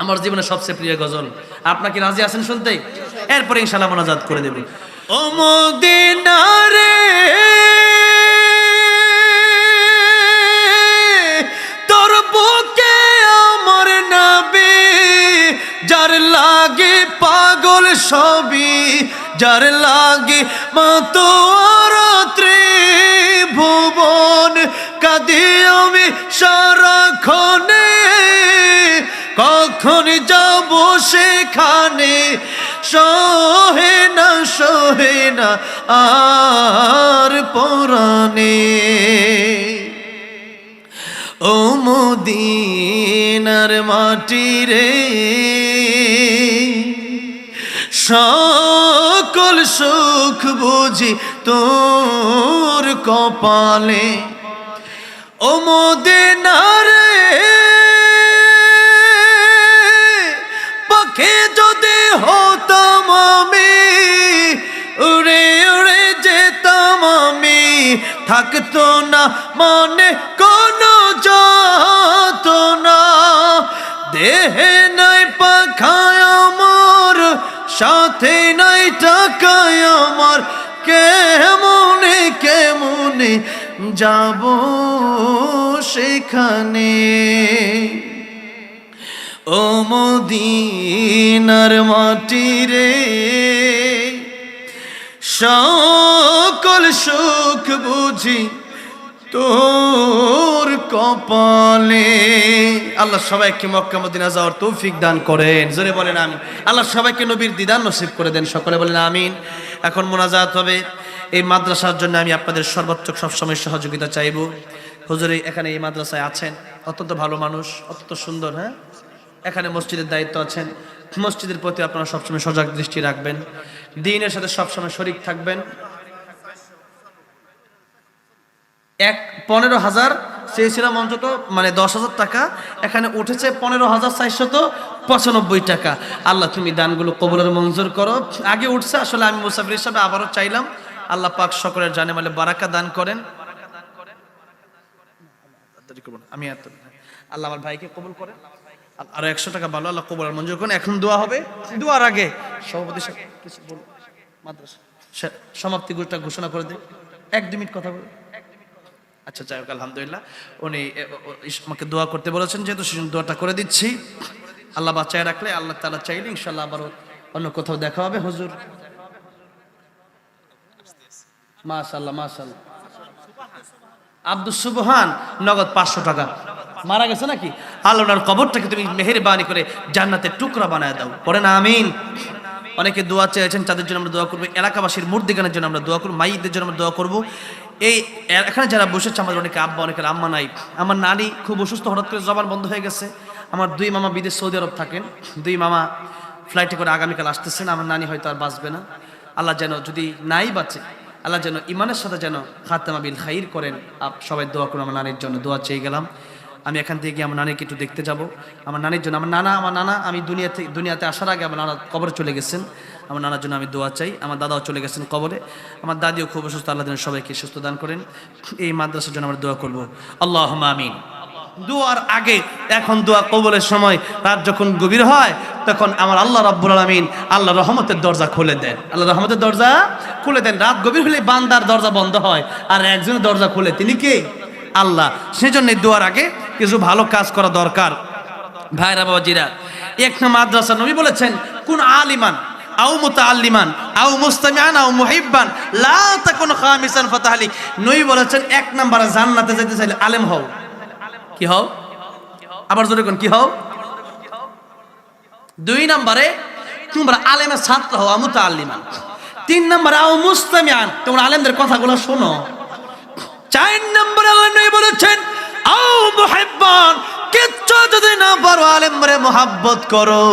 আমার জীবনের সবচেয়ে প্রিয় গজল। আপনারা কি রাজি আছেন শুনতে? এরপরে ইনশাআল্লাহ মোনাজাত করে দেব। ও মদিনা রে তোর বুকে আমার নবী, যার লাগে পাগল সবই, যার লাগে মাতোয়ার ত্রিভুবন, কাঁদি আমি সারাক্ষণে, কখন যাব সেখানে, সহে না আর পরাণে। ও মদিনার মাটি রে সকল সুখ বুঝি তোর কপালে। ও মদিনার পাখি যদি হতাম আমি, উড়ে উড়ে যেতাম আমি, থাকতো না মানে কোনো যাতনা, দেহে নাই পাখায় আমার, সাথে নাই টাকায় আমার, কেমনে যাব সেখানে। ও মদিনার মাটি রে সকল সুখ বুঝি তোর কপালে। আল্লাহ সবাইকে মক্কা মদিনা যাওয়ার তৌফিক দান করেন, জোরে বলেন আমিন। আল্লাহ সবাইকে নবীর দিদার নসিব করে দেন, সকলে বলেন আমিন। এখন মোনাজাত হবে। এই মাদ্রাসার জন্য আমি আপনাদের সর্বোচ্চ সবসময় সহযোগিতা চাইব। হুজুর এখানে এই মাদ্রাসায় আছেন, অত্যন্ত ভালো মানুষ, অত্যন্ত সুন্দর। হ্যাঁ, এখানে মসজিদের দায়িত্ব আছেন, মসজিদের প্রতি আপনারা সবসময় সজাগ দৃষ্টি রাখবেন, দ্বীনের সাথে সবসময় শরীক থাকবেন। 15,000 চেয়েছিলাম অন্তত, মানে 10,000 টাকা, এখানে উঠেছে 15,495 টাকা। আল্লাহ তুমি দানগুলো কবুলের মঞ্জুর করো। আগে উঠছে, আসলে আমি মুসাফির হিসাবে আবারও চাইলাম, আল্লাহ পাক সকলের জানে মালে বারাকা দান করেন। আমি আল্লাহ আমার ভাইকে কবুল করেন, আরো 100 টাকা ভালো আল্লাহ কবুল মঞ্জুর করেন। এখন দোয়া হবে, দোয়ার আগে সভাপতি কিছু বলুন, মাদ্রাসা সমাপ্তি ঘোষণা করে দিন, 1-2 মিনিট কথা বলুন। আচ্ছা, যাই হোক, আলহামদুলিল্লাহ উনি আমাকে দোয়া করতে বলেছেন, যেহেতু সেই দোয়াটা করে দিচ্ছি। আল্লাহ বাঁচায় রাখলে, আল্লাহ তাআলা চাইলে ইনশাআল্লাহ আবারও অন্য কোথাও দেখা হবে। হুজুর মাশাআল্লাহ মাশাআল্লাহ, আব্দুস সুবহান নগদ 500 টাকা। মারা গেছে নাকি? আল্লাহ ওনার কবরটাকে তুমি মেহেরবানি করে জান্নাতের টুকরা বানায় দাও, পড়েন আমিন। অনেকে দোয়া চেয়েছেন, তাদের জন্য আমরা দোয়া করবো। এলাকাবাসীর মুর্দিগানের জন্য আমরা দোয়া করবো, মাইদের জন্য আমরা দোয়া করবো। এই এখানে যারা বসেছে আমাদের অনেকে আব্বা, অনেকের আম্মা নাই। আমার নানি খুব অসুস্থ, হঠাৎ করে জবান বন্ধ হয়ে গেছে। আমার 2 মামা বিদেশ সৌদি আরব থাকেন, 2 মামা ফ্লাইটে করে আগামীকাল আসতেছেন। আমার নানি হয়তো আর বাঁচবে না। আল্লাহ যেন, যদি নাই বাঁচে, আল্লাহ যেন ইমানের সাথে যেন খাতেমা বিল খাইর করেন। সবাই দোয়া করুন। আমার নানির জন্য দোয়া চেয়ে গেলাম। আমি এখান থেকে গিয়ে আমার নানিকে একটু দেখতে যাব। আমার নানির জন্য, আমার নানা আমি দুনিয়াতে আসার আগে আমার নানা কবরে চলে গেছেন। আমার নানার জন্য আমি দোয়া চাই। আমার দাদাও চলে গেছেন কবরে, আমার দাদিও খুব অসুস্থ। আল্লাহ যেন সবাইকে সুস্থ দান করেন। এই মাদ্রাসার জন্য আমরা দোয়া করব, আল্লাহুম্মা আমিন। দোয়ার আগে, এখন দোয়া কবুলের সময়, রাত যখন গভীর হয় তখন আমার আল্লাহ রাব্বুল আলামিন আল্লাহ রহমতের দরজা খুলে দেন। আল্লাহ রহমতের দরজা খুলে দেন। রাত গভীর হলে বান্দার দরজা বন্ধ হয়, আর একজনের দরজা খুলে, তিনি কে? আল্লাহ। সেজন্য দোয়ার আগে কিছু ভালো কাজ করা দরকার। ভাইরা বাবাজিরা, এক মাদ্রাসা নবী বলেছেন, কোন আলিমান আও মুতাআল্লিমান আও মুস্তামিআন আও মুহিব্বান লা তাকুন খামিসান ফাতাহলিক। নবী বলেছেন, 1 নম্বরে জান্নাতে যেতে চাইলে আলেম হও। কি হও? আবার জোরে কোন, কি হও? 2 নম্বরে তোমরা আলেমের ছাত্র হও, মুতাআল্লিমান। 3 নম্বরে আও মুস্তামিআন, তোমরা আলেমদের কথাগুলো শোনো। 4 নম্বরে আল্লাহ নবী বলেছেন, আও মুহিব্বান, কিচ্ছু যদি না পারো আলেমরে মুহাব্বত করো।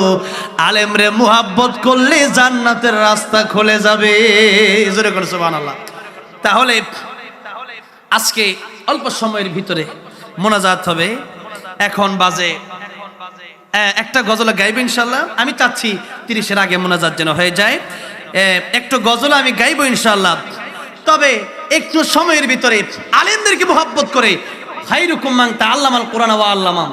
আলেমরে মুহাব্বত করলে জান্নাতের রাস্তা খুলে যাবে। জোরে করে সুবহানাল্লাহ। তাহলে আজকে অল্প সময়ের ভিতরে মোনাজাত হবে। এখন বাজে একটা গজল গাইব ইনশাআল্লাহ। আমি চাচ্ছি 30-এর আগে মোনাজাত যেন হয়ে যায়। একটু গজল আমি গাইব ইনশাআল্লাহ। তবে একটু সময়ের ভিতরে আলেমদেরকে মুহাব্বত করে, খায়রুকুম মান তাআল্লামাল কুরআন ওয়া আল্লামা,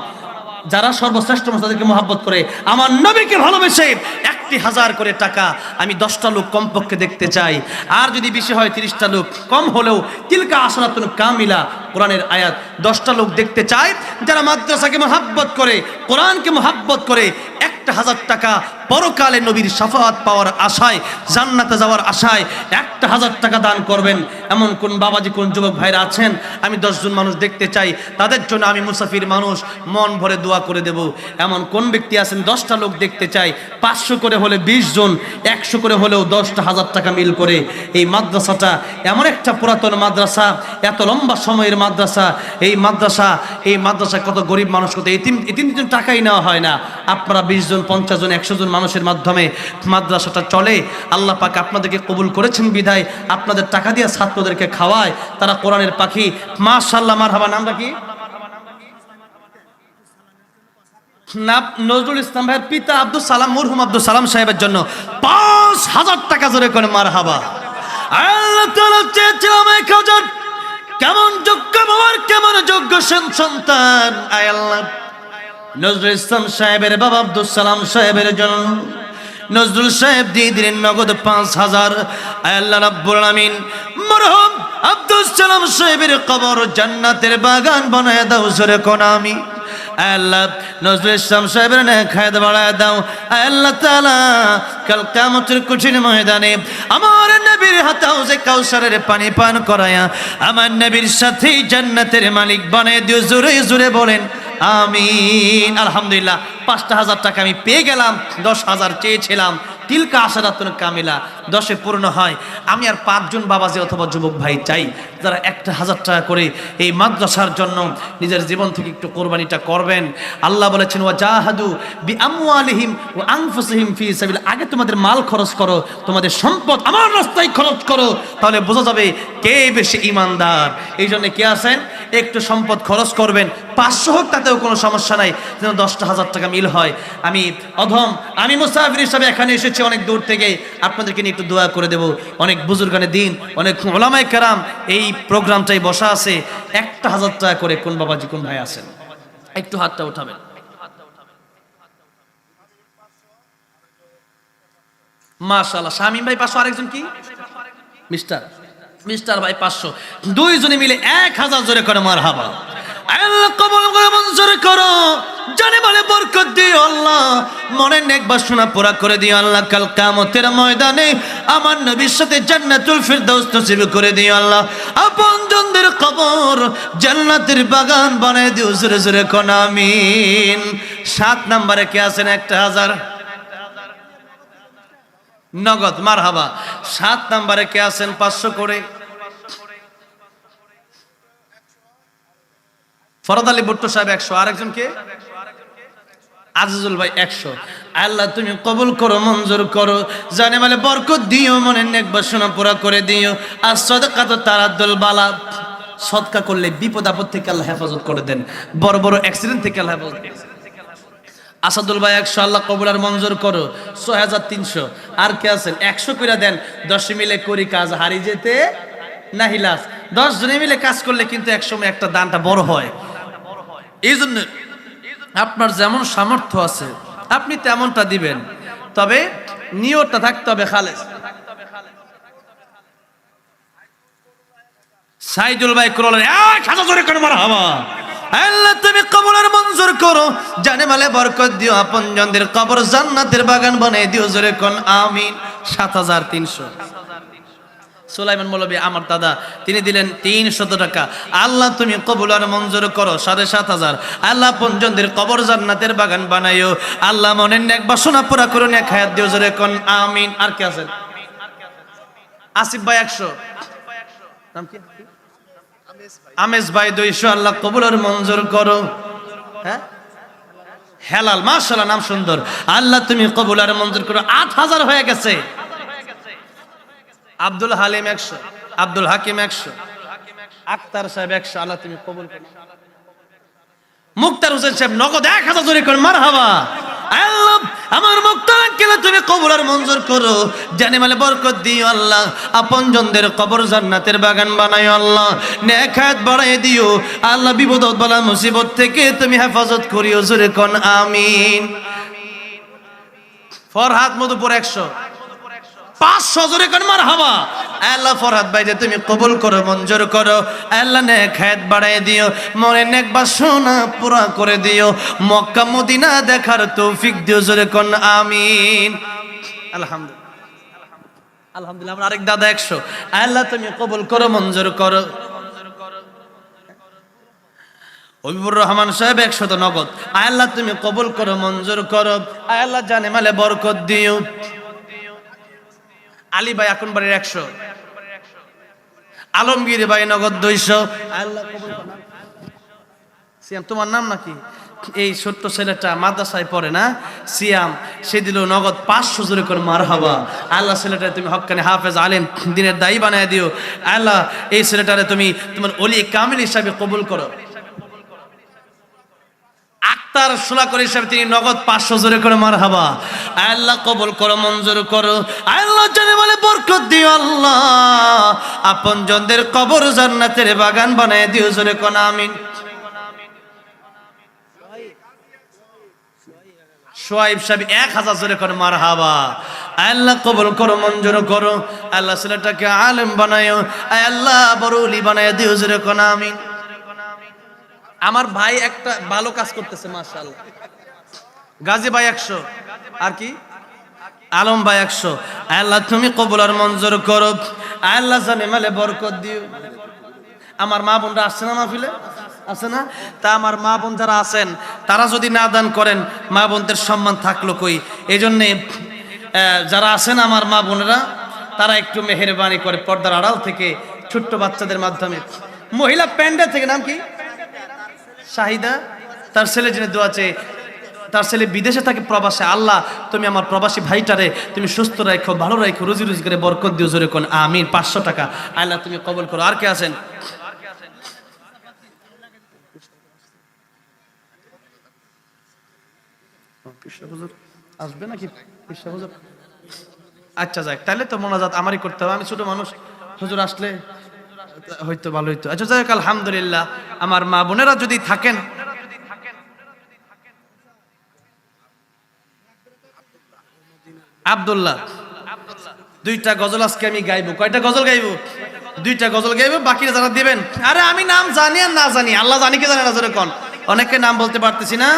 যারা সর্বশ্রেষ্ঠ মানুষ তাদেরকে মহব্বত করে, আমার নবীকে ভালোবেসে 1,000 করে টাকা আমি 10টা লোক কমপক্ষে দেখতে চাই, আর যদি বেশি হয় 30টা লোক, কম হলেও তিলকা আসরাতুন কামিলা, কোরআনের আয়াত, 10টা লোক দেখতে চাই যারা মাদ্রাসাকে মহব্বত করে, কোরআনকে মহব্বত করে, 1,000 টাকা পরকালে নবীর শাফাআত পাওয়ার আশায়, জান্নাতে যাওয়ার আশায় 1,000 টাকা দান করবেন। এমন কোন বাবাজি, কোন যুবক ভাইরা আছেন? আমি 10 জন মানুষ দেখতে চাই, তাদের জন্য আমি মুসাফির মানুষ মন ভরে দোয়া করে দেব। এমন কোন ব্যক্তি আছেন? 10টা লোক দেখতে চাই, 500 করে হলে 20 জন, 100 করে হলেও 10,000 টাকা মিল করে। এই মাদ্রাসাটা এমন একটা পুরাতন মাদ্রাসা, এত লম্বা সময়ের মাদ্রাসা, এই মাদ্রাসা কত গরিব মানুষ, কত এতিম টাকাই নেওয়া হয় না। আপনারা 20 জন, 50 জন, 100 জন মানুষের মাধ্যমে মাদ্রাসাটা চলে। আল্লাহ পাক আপনাদেরকে কবুল করেছেন বিধায় আপনাদের টাকা দিয়ে ছাত্রদেরকে খাওয়ায়, তারা কোরআনের পাখি। মাশাআল্লাহ, মারহাবা। নামটা কি? নজরুল ইসলাম ভাইয়ের পিতা আব্দুল সালাম, মরহুম আব্দুল সালাম সাহেবের জন্য 5,000 টাকা জোরে করে মারহাবা। আল্লাহ তাআলা চেয়েছিলাম 1,000। কেমন যোগ্য বাবার, কেমন যোগ্য সন্তান। আয় আল্লাহ, নজরুল ইসলাম সাহেবের বাবা আব্দুল সালাম সাহেবের জন্য নজরুল সাহেব দিয়ে দিলেন নগদ 5,000। আয় আল্লাহ রাব্বুল আলামিন, মরহুম আব্দুল সালাম সাহেবের কবর জান্নাতের বাগান বানায় দাও, জোরে কোন আমি। আল্লাহ নজরুল ইসলাম সাহেবের নেখায়াত বাড়ায় দাও। আল্লাহ তাআলা কাল কিয়ামতের কঠিন ময়দানে আমার নবীর হাউজে কাউসারের পানি পান করায়া আমার নবীর সাথে জান্নাতের মালিক বানায় দিও, জোরে জোরে বলেন আমিন। আলহামদুলিল্লাহ, 5,000 টাকা আমি পেয়ে গেলাম। 10,000 চেয়েছিলাম, তিলকা আসরাতুন কামিলা, 10-এ পূর্ণ হয়। আমি আর 5 জন বাবাজি অথবা যুবক ভাই চাই যারা 1,000 টাকা করে এই মাদ্রাসার জন্য নিজের জীবন থেকে একটু কোরবানিটা করবেন। আল্লাহ বলেছেন ওয়াজাহাদু বিআমওয়ালিহিম ওয়া আনফুসিহিম ফি সাবিল। আগে তোমাদের মাল খরচ করো, তোমাদের সম্পদ আমার রাস্তায় খরচ করো, তাহলে বোঝা যাবে কে বেশি ঈমানদার। এই জন্য কে আছেন একটু সম্পদ খরচ করবেন, 500 হোক তাতেও কোনো সমস্যা নাই, যেন 10,000 টাকা মিল হয়। আমি মুসাফির হিসাবে এখানে এসেছি অনেক দূর থেকে, আপনাদেরকে নিয়ে একটু দোয়া করে দেব। অনেক বুজুর্গানে দিন, অনেক উলামায়ে কেরাম এই প্রোগ্রামটাই বসা আছে। 1,000 টাকা করে কোন বাবাজি, কোন ভাই আছেন? একটু হাতটা উঠাবেন। মাশাআল্লাহ, শামীম ভাই 500, আরেকজন কি? মিস্টার ভাই 500, দুইজনে মিলে 1,000 জোরে করে মারহাবা। আল্লাহ কবুল করে মঞ্জুর করো, জানে বলে বরকত দিও আল্লাহ, মনের নেক বাসনা পুরা করে দিও আল্লাহ। কাল কিয়ামতের ময়দানে আমার নবীর সাথে জান্নাতুল ফিরদাউস নসিব করে দিও আল্লাহ। আপনজনদের কবর জান্নাতের বাগান বানায় দিও, জোরে জোরে কোন আমিন। 7 নম্বরে কে আছেন? 1,000 নগদ মারহাবা। 7 নম্বরে কে আছেন? 500 করে। ফরদ আলী ভুট্টো সাহেব 100, আরেকজন কে? আজিজুল ভাই 100। আল্লাহ তুমি কবুল করো, মঞ্জুর করো, জানে মানে বরকত দিও, মনের নেক বাসনা পুরা করে দিও। আর সাদাকাত তারাদ্দুল বালা, সদকা করলে বিপদ আপদ থেকে আল্লাহ হেফাজত করে দেন, বড় বড় অ্যাক্সিডেন্ট থেকে আল্লাহ হেফাজত। আসাদুল ভাই 100, আল্লাহ কবুল আর মঞ্জুর করো। 6,300। আর কে আছেন? 100 করে দেন। 10 মিলে করি কাজ, হারি যেতে নাহিলাস। 10 জনে মিলে কাজ করলে কিন্তু একসময় একটা দানটা বড় হয়। এই জন্য আপনার যেমন সামর্থ্য আছে আপনি তেমনটা দিবেন, তবে নিয়তটা থাকতে হবে খালেস। সাইদুল ভাই করলেন 1,000 জোরে করে মারহাবা। আল্লাহ তুমি কবুল আর মঞ্জুর করো, জানে মালে বরকত দিও, আপনজনদের কবর জান্নাতের বাগান বানিয়ে দিও, জোরে কোন আমিন। 7,300। সুলাইমান মৌলভী আমার দাদা, তিনি দিলেন 300 টাকা। আল্লাহ তুমি কবুল আর মঞ্জুর করো, 7,500। আল্লাহ আপনজনদের কবর জান্নাতের বাগান বানাইও, আল্লাহ মনের নেক বাসনা পুরা করে নেক হায়াত দিও, জোরে কোন আমিন। আর কে আছেন? আসিফ ভাই 100। নাম কি? আমেজ ভাই 200। আল্লাহ কবুল আর মঞ্জুর করো। হ্যাঁ, হেলাল, মাশাআল্লাহ, নাম সুন্দর। আল্লাহ তুমি কবুল আর মঞ্জুর করো। 8,000 হয়ে গেছে। আব্দুল হালিম 100, আব্দুল হাকিম 100, আক্তার সাহেব 100। আল্লাহ তুমি কবুল করো। মুক্তার হোসেন সাহেব নগদ 1,000 জোরে করে মারহাবা। আল্লাহ আমার মুক্তার আঙ্কেল তুমি কবুল আর মঞ্জুর করো, জানে মালে বরকত দিও আল্লাহ, আপনজনদের কবর জান্নাতের বাগান বানায় আল্লাহ, নেক হায়াত বাড়ায় দিও আল্লাহ, বিপদ বালা মুসিবত থেকে তুমি হেফাজত করিও, জোরে কোন আমিন। ফরহাদ মধুপুর 100 500 জোরে কোন মারহাবা। আল্লাহ ফরহাদ ভাই যে তুমি কবুল করো, মঞ্জুর করো আল্লাহ, নেক হায়াত বাড়ায় দিও, মনে নেক বাসনা পুরা করে দিও, মক্কা মদিনা দেখার তৌফিক দিও, জোরে কোন আমিন। আলহামদুলিল্লাহ আলহামদুলিল্লাহ। আমার আরেক দাদা 100, আল্লাহ তুমি কবুল করো, মঞ্জুর করো। হবিবুর রহমান সাহেব 100 নগদ, আল্লাহ তুমি কবুল করো, মঞ্জুর করো আল্লাহ, জানে মালে বরকত দিও। আলী ভাই আকনবাড়ির 100, আলমগীর ভাই নগদ 200, আল্লাহ কবুল করো। সিয়াম তোমার নাম নাকি? এই ছোট্ট ছেলেটা মাদ্রাসায় পড়ে না, সিয়াম, সে দিল নগদ 500, জোরে করে মারহাবা। আল্লাহ ছেলেটা তুমি হক্কানি হাফেজ আলেম দিনের দায়ী বানায় দিও আল্লাহ, এই ছেলেটারে তুমি তোমার ওলি কামিল হিসাবে কবুল করো। আক্তার সুলাকর হিসাবে তিনি নগদ 500, জোরে করে মারহাবা। আল্লাহ কবুল করো, মঞ্জুর করো আল্লাহ, জানে বলে বরকত দিও আল্লাহ, আপনজনদের কবর জান্নাতের বাগান বানায় দিও, জোরে কোন আমিন। সোয়াইব সাহেব 1000, জোরে করে মারহাবা। আল্লাহ কবুল করো, মঞ্জুর করো আল্লাহ, ছেলেটাকে আলেম বানায়ো আল্লাহ, বড় ওলি বানায় দিও, জোরে কোন আমিন। আমার ভাই একটা ভালো কাজ করতেছে মাশাআল্লাহ, গাজী ভাই 100, আর কি আলম ভাই 100, আল্লাহ তুমি কবুল আর মঞ্জুর করো আল্লাহ, জানে মালে বরকত দিও। আমার মা বোনরা আসছে না মাহফিলে, আছে না? তা আমার মা বোন যারা আছেন তারা যদি না দান করেন মা বোনদের সম্মান থাকলো কই? এই জন্যে যারা আছেন আমার মা বোনেরা তারা একটু মেহেরবানি করে পর্দার আড়াল থেকে ছোট্ট বাচ্চাদের মাধ্যমে, মহিলা প্যান্ডেল থেকে, নাম কি শাহিদা, তার ছেলে জেনে দোয়া চেয়ে, তার ছেলে বিদেশে থাকে প্রবাসে, আল্লাহ তুমি আমার প্রবাসী ভাইটারে তুমি সুস্থ রাখো, ভালো রাখো, রুজি রুজি করে বরকত দিও, জোরে কোন আমিন। 500 টাকা আল্লাহ তুমি কবুল করো। আর কে আছেন? আসবে নাকি? আচ্ছা যাক, তাহলে তো মোনাজাত আমারই করতে হবে, আমি ছোট মানুষ, হুজুর আসলে হয়তো ভালো হইতো। আচ্ছা যাক, আলহামদুলিল্লাহ। আমার মা বোনেরা যদি থাকেন, আব্দুল্লাহ 2টা গজল আজকে আমি গাইবো। কয়টা গজল গাইবো? 2টা গজল গাইবো, বাকিরা যারা দিবেন, আরে আমি নাম জানি আর না জানি আল্লাহ জানি, কে জানে না, জোরে কোন। অনেকে নাম বলতে পারতেছি না,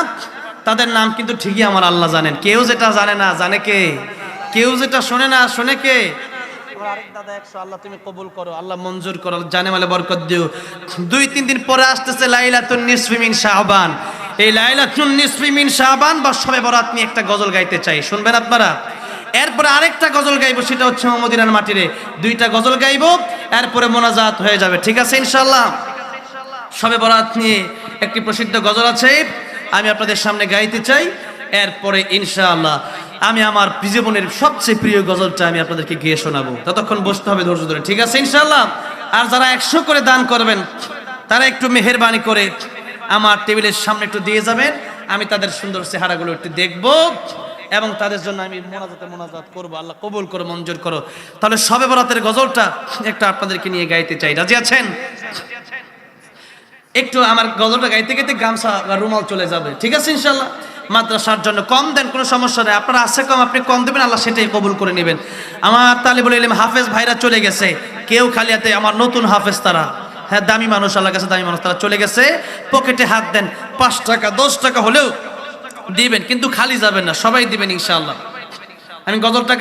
তাদের নাম কিন্তু ঠিকই আমার আল্লাহ জানেন। কেউ যেটা জানে না জানে কে, কেউ যেটা শোনে না শোনে কে। আরেক দাদা 100, আল্লাহ তুমি কবুল করো, আল্লাহ মঞ্জুর করো, জানে মালে বরকত দিও। 2-3 দিন পরে আসতেছে লাইলাতুন নিসফি মিন শাবান। এই লাইলাতুন নিসফি মিন শাবান বা শবে বরাত নিয়ে একটা গজল গাইতে চাই, শুনবেন আপনারা? এরপরে আরেকটা গজল গাইবো, সেটা হচ্ছে মদিনার মাটিরে। 2টা গজল গাইবো, এরপরে মোনাজাত হয়ে যাবে, ঠিক আছে ইনশাআল্লাহ। শবে বরাত নিয়ে একটি প্রসিদ্ধ গজল আছে, আমি আপনাদের সামনে গাইতে চাই। এরপরে ইনশাআল্লাহ আমি আমার জীবনের সবচেয়ে প্রিয় গজলটা আমি আপনাদেরকে গিয়ে শোনাবো। ততক্ষণ বসতে হবে ধৈর্য ধরে, ঠিক আছে ইনশাআল্লাহ। আর যারা 100 করে দান করবেন তারা একটু মেহেরবানি করে আমার টেবিলের সামনে একটু দিয়ে যাবেন, আমি তাদের সুন্দর চেহারাগুলো একটু দেখবো এবং তাদের জন্য আমি মোনাজাত করবো। আল্লাহ কবুল করো, মঞ্জুর করো। তাহলে শবে বরাতের গজলটা একটু আপনাদেরকে নিয়ে গাইতে চাই, রাজি আছেন? একটু আমার গজলটা গাইতে গাইতে গামছা বা রুমাল চলে যাবে, ঠিক আছে ইনশাআল্লাহ। মাদ্রাসার জন্য কম দেন, কোনো সমস্যা নেই, আপনারা আছে কম, আপনি কম দেবেন, আল্লাহ সেটাই কবুল করে নেবেন। আমার তালিবুল ইলম হাফেজ ভাইরা চলে গেছে, কেউ খালি হাতে, আমার নতুন হাফেজ তারা, হ্যাঁ দামি মানুষ, আল্লাহ কাছে দামি মানুষ, তারা চলে গেছে। পকেটে হাত দেন, 5 টাকা 10 টাকা হলেও দিবেন, কিন্তু খালি যাবেন না, সবাই দিবেন ইনশাআল্লাহ। আমি গজলটা